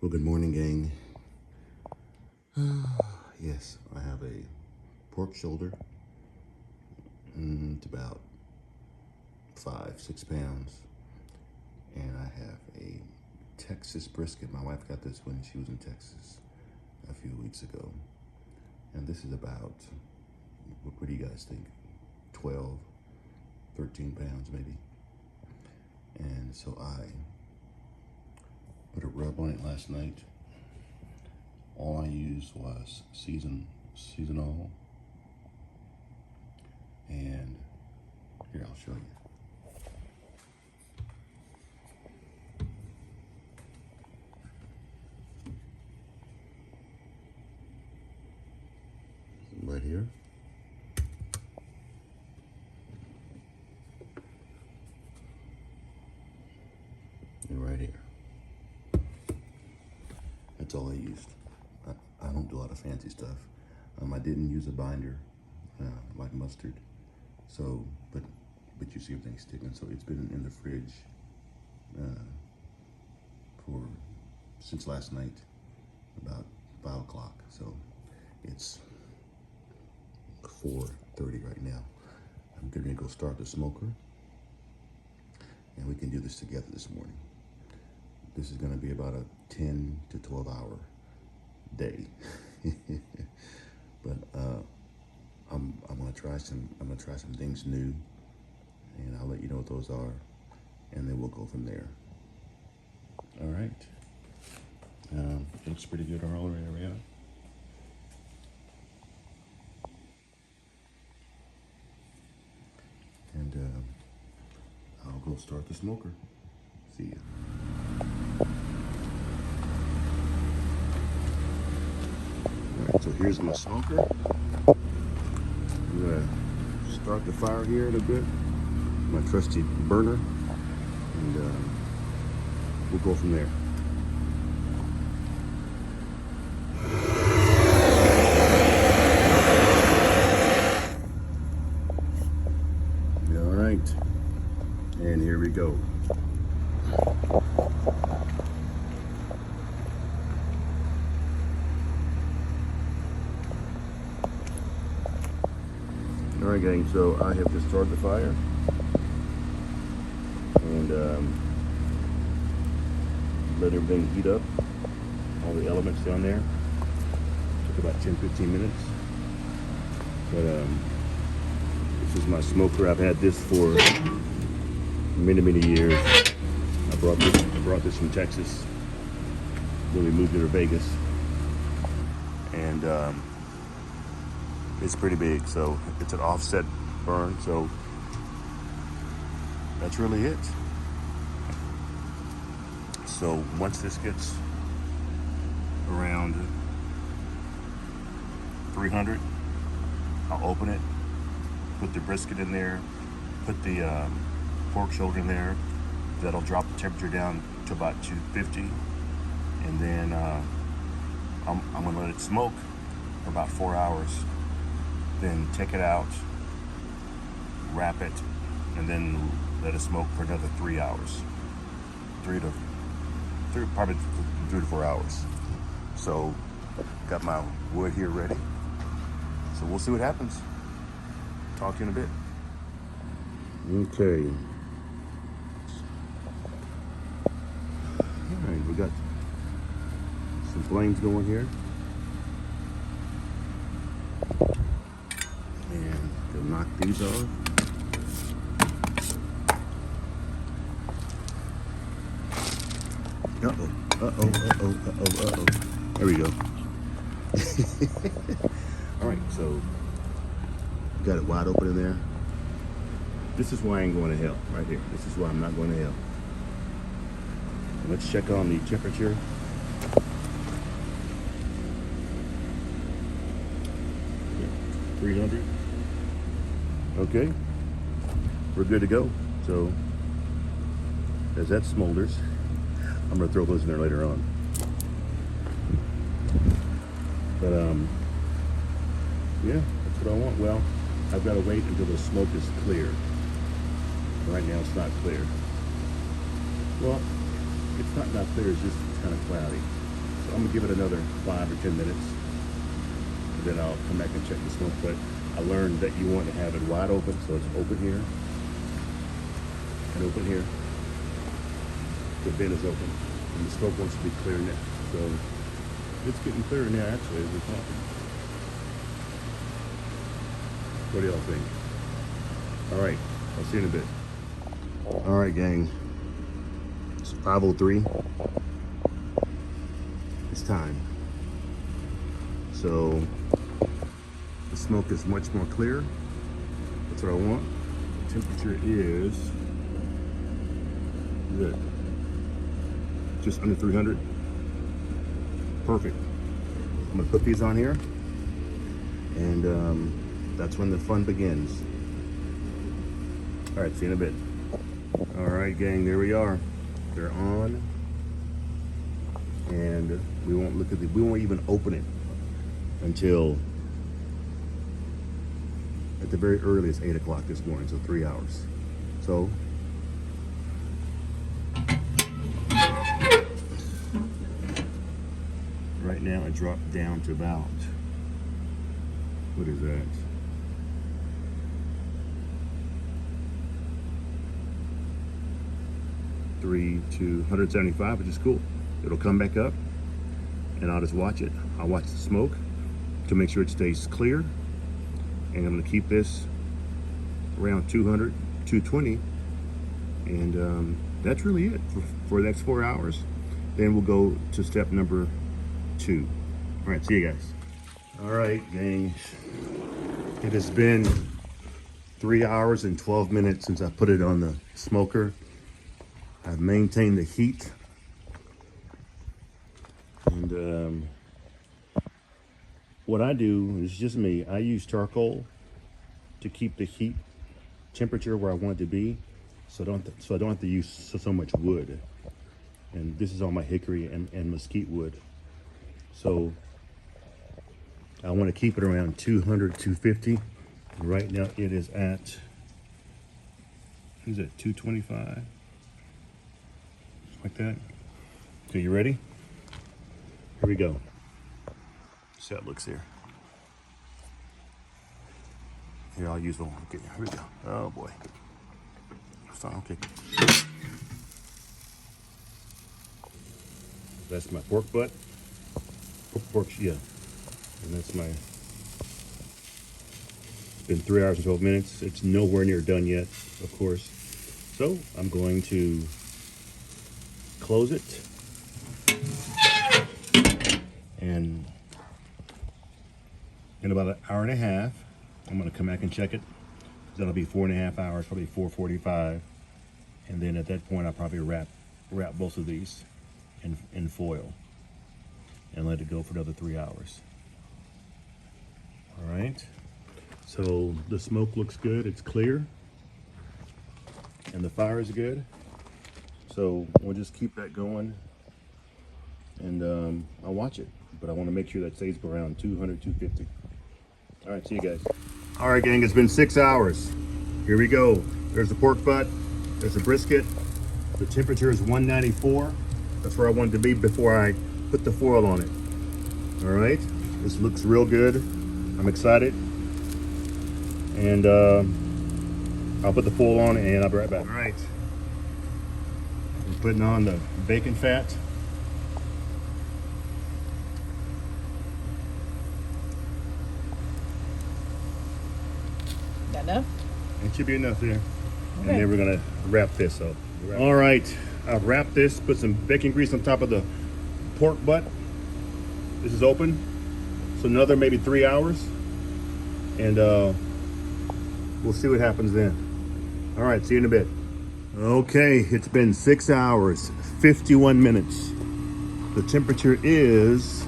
Well, good morning, gang. Yes, I have a pork shoulder. It's about 5, 6 pounds. And I have a Texas brisket. My wife got this when she was in Texas a few weeks ago. And this is about, what do you guys think? 12, 13 pounds maybe. And so I put a rub on it last night. All I used was seasonal, and here, I'll show you. Right here. And right here. That's all I used. I don't do a lot of fancy stuff. I didn't use a binder like mustard. So, but you see everything sticking. So it's been in the fridge since last night, about 5 o'clock. So it's 4:30 right now. I'm going to go start the smoker, and we can do this together this morning. This is going to be about a 10 to 12 hour day. But I'm gonna try some things new, and I'll let you know what those are, and then we'll go from there. All right. Looks pretty good all area. And I'll go start the smoker. See ya. So here's my smoker. I'm gonna start the fire here in a bit. My trusty burner, and we'll go from there. All right, and here we go. All right, gang, so I have just started the fire, and let everything heat up, all the elements down there. Took about 10-15 minutes. But this is my smoker. I've had this for many years. I brought this from Texas when we moved to Vegas, and it's pretty big, so it's an offset burn, so that's really it. So once this gets around 300, I'll open it, put the brisket in there, put the pork shoulder in there. That'll drop the temperature down to about 250, and then I'm gonna let it smoke for about 4 hours. Then take it out, wrap it, and then let it smoke for another 3 hours. Probably 3 to 4 hours. So, got my wood here ready. So we'll see what happens. Talk to you in a bit. Okay. All right, we got some flames going here. And to knock these off. Uh-oh. There we go. All right, so got it wide open in there. This is why I ain't going to hell, right here. This is why I'm not going to hell. Let's check on the temperature. Yeah, 300. Okay, we're good to go. So as that smolders, I'm gonna throw those in there later on. But yeah, that's what I want. Well, I've got to wait until the smoke is clear. Right now it's not clear. Well, it's not clear, it's just kind of cloudy. I'm gonna give it another 5 or 10 minutes, and then I'll come back and check the smoke. But I learned that you want to have it wide open, so it's open here and open here. The bin is open, and the smoke wants to be clear now. So it's getting clearer now, actually, as we're talking. What do y'all think? All right, I'll see you in a bit. All right, gang. It's 5:03. It's time. So the smoke is much more clear. That's what I want. The temperature is good. Just under 300. Perfect. I'm gonna put these on here, and that's when the fun begins. All right, see you in a bit. All right, gang, there we are. They're on, and we won't look at we won't even open it until at the very earliest 8 o'clock this morning, so 3 hours. So right now it dropped down to about, what is that? 175, which is cool. It'll come back up, and I'll just watch it. I'll watch the smoke to make sure it stays clear, and I'm gonna keep this around 200, 220, and that's really it for the next 4 hours. Then we'll go to step number 2. All right, see you guys. All right, gang. It has been 3 hours and 12 minutes since I put it on the smoker. I've maintained the heat, and what I do is just me. I use charcoal to keep the heat temperature where I want it to be, so I don't have to use so much wood. And this is all my hickory and mesquite wood. So I want to keep it around 200, 250. Right now it is at, is it 225? Like that. Okay, you ready? Here we go. See how it looks here. Here, I'll use one. Okay, here we go. Oh boy. It's on, okay. That's my pork butt. Pork, yeah. And that's my, it's been 3 hours and 12 minutes. It's nowhere near done yet, of course. So I'm going to close it, and in about an hour and a half, I'm going to come back and check it. That'll be 4.5 hours, probably 4:45, and then at that point I'll probably wrap both of these in foil and let it go for another 3 hours. All right, so the smoke looks good, it's clear, and the fire is good. So we'll just keep that going, and I'll watch it, but I want to make sure that stays around 200, 250. All right, see you guys. All right, gang, it's been 6 hours. Here we go. There's the pork butt, there's the brisket. The temperature is 194. That's where I wanted to be before I put the foil on it. All right, this looks real good. I'm excited, and I'll put the foil on and I'll be right back. All right. Putting on the bacon fat. Got enough? It should be enough there. Okay. And then we're gonna wrap this up. All right, I've wrapped this, put some bacon grease on top of the pork butt. This is open, so another maybe 3 hours, and we'll see what happens then. All right, see you in a bit. Okay, it's been 6 hours, 51 minutes. The temperature is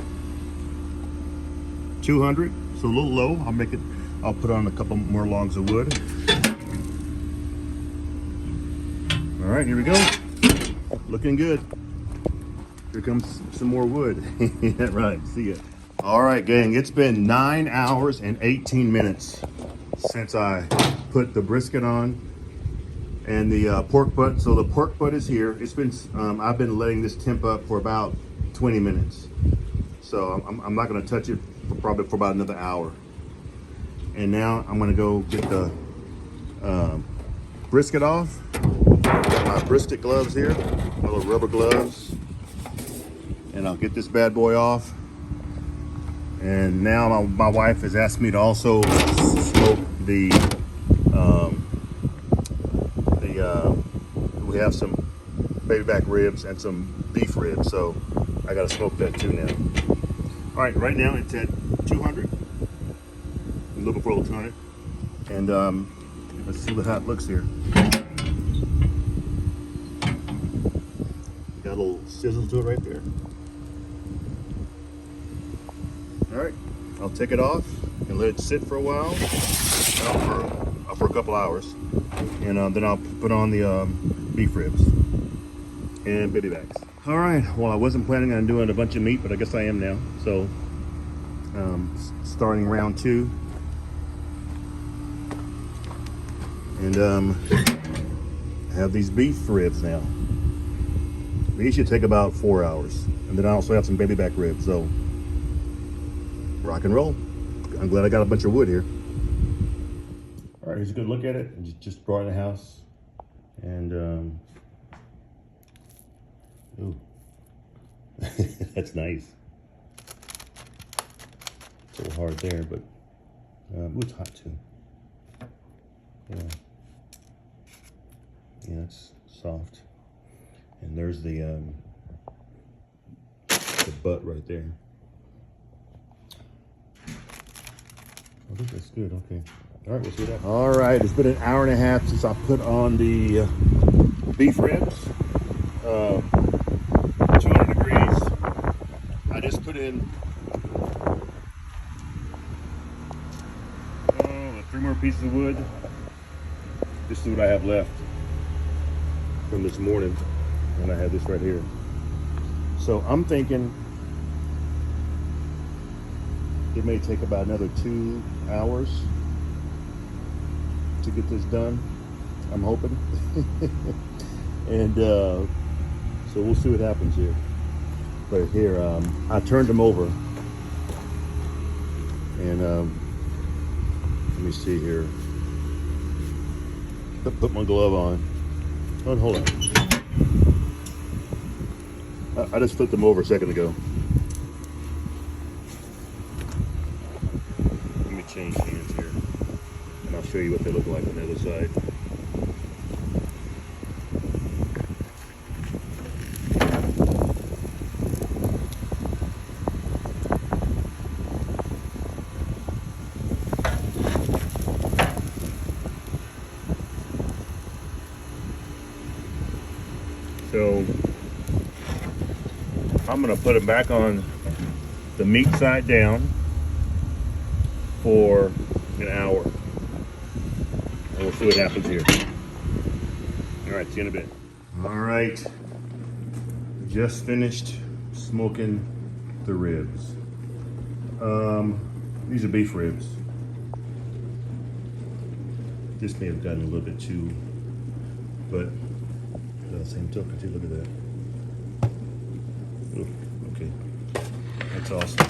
200, so a little low. I'll put on a couple more logs of wood. All right, here we go. Looking good. Here comes some more wood. Yeah, right, see ya. All right, gang, it's been 9 hours and 18 minutes since I put the brisket on and the pork butt. So the pork butt is here. It's been I've been letting this temp up for about 20 minutes. So I'm not gonna touch it for probably for about another hour. And now I'm gonna go get the brisket off. Got my brisket gloves here, my little rubber gloves. And I'll get this bad boy off. And now my wife has asked me to also smoke we have some baby back ribs and some beef ribs, so I gotta smoke that too now. All right, right now it's at 200, a little before 200, and let's see how it looks here. Got a little sizzle to it right there. All right, I'll take it off and let it sit for a while, for a couple hours, and then I'll put on the beef ribs and baby backs. All right, well, I wasn't planning on doing a bunch of meat, but I guess I am now. So starting round 2, and I have these beef ribs now. These should take about 4 hours, and then I also have some baby back ribs. So rock and roll. I'm glad I got a bunch of wood here. All right, here's a good look at it. Just brought it in the house, and ooh, that's nice. It's a little hard there, but ooh, it's hot too. Yeah, it's soft. And there's the butt right there. I think that's good. Okay. All right, we'll see that. All right, it's been an hour and a half since I put on the beef ribs. 200 degrees. I just put in 3 more pieces of wood. Just see what I have left from this morning, and I have this right here. So I'm thinking it may take about another 2 hours to get this done. I'm hoping. And so we'll see what happens here. But here, I turned them over, and let me see here. Put my glove on. Oh, hold on. I just flipped them over a second ago. Let me change hands here, and I'll show you what they look like on the other side. So I'm gonna put them back on the meat side down for an hour, and we'll see what happens here. All right, see you in a bit. All right, just finished smoking the ribs. These are beef ribs. This may have gotten a little bit too, but same token too. Look at that. Ooh, okay, that's awesome.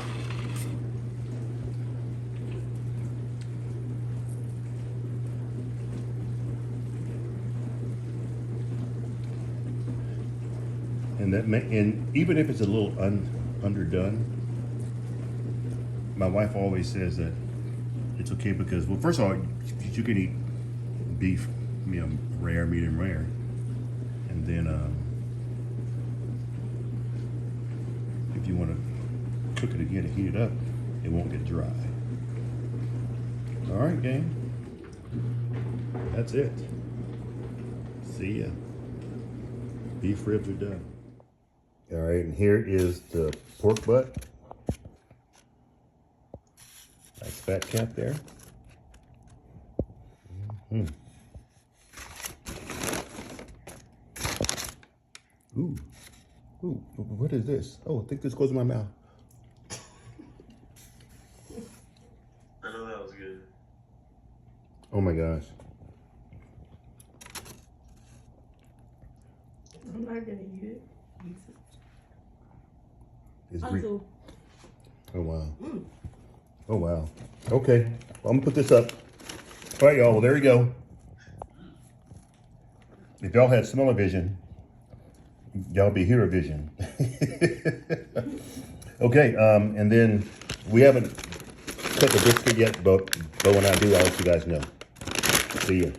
And even if it's a little underdone, my wife always says that it's okay because, well, first of all, you can eat beef, rare, medium rare, and then if you want to cook it again and heat it up, it won't get dry. All right, gang, that's it. See ya. Beef ribs are done. All right, and here is the pork butt. Nice fat cap there. Ooh, what is this? Oh, I think this goes in my mouth. I know that was good. Oh my gosh. I'm not gonna eat it. It's Oh, wow. Oh, wow. Okay. Well, I'm going to put this up. All right, y'all. Well, there you go. If y'all had smell-o-vision, y'all be hear-o-vision. Okay, and then we haven't cut the brisket yet, but when I do, I'll let you guys know. See ya.